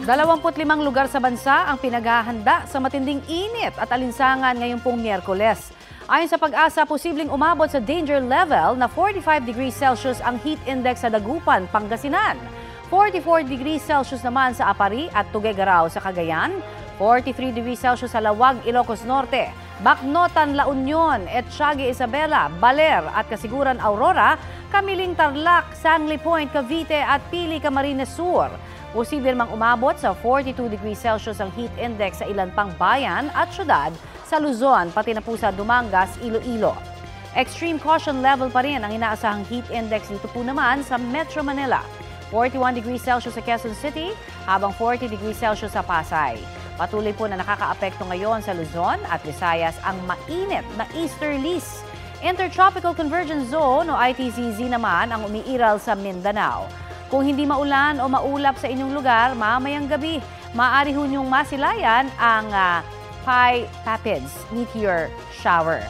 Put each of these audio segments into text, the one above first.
25 lugar sa bansa ang pinaghahanda sa matinding init at alinsangan ngayong pong Miyerkules. Ayon sa Pag-asa, posibleng umabot sa danger level na 45 degrees Celsius ang heat index sa Dagupan, Pangasinan. 44 degrees Celsius naman sa Apari at Tuguegarao sa Cagayan. 43 degrees Celsius sa Lawag, Ilocos Norte. Bacnotan, La Union, Etxague, Isabela, Baler at Kasiguran, Aurora. Kamiling, Tarlac, Sangley Point, Cavite at Pili, Camarines Sur. Posible mang umabot sa 42 degrees Celsius ang heat index sa ilan pang bayan at syudad sa Luzon, pati na po sa Dumangas, Iloilo. Extreme caution level pa rin ang inaasahang heat index dito po naman sa Metro Manila. 41 degrees Celsius sa Quezon City, habang 40 degrees Celsius sa Pasay. Patuloy po na nakakaapekto ngayon sa Luzon at Visayas ang mainit na easterlies. Intertropical Convergence Zone o ITCZ naman ang umiiral sa Mindanao. Kung hindi maulan o maulap sa inyong lugar, mamayang gabi, maaari ho niyong masilayan ang Pi Tapids meteor shower.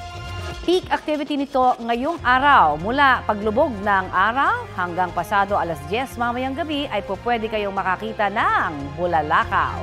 Peak activity nito ngayong araw mula paglubog ng araw hanggang pasado alas 10 mamayang gabi ay pwede kayong makakita ng bulalakaw.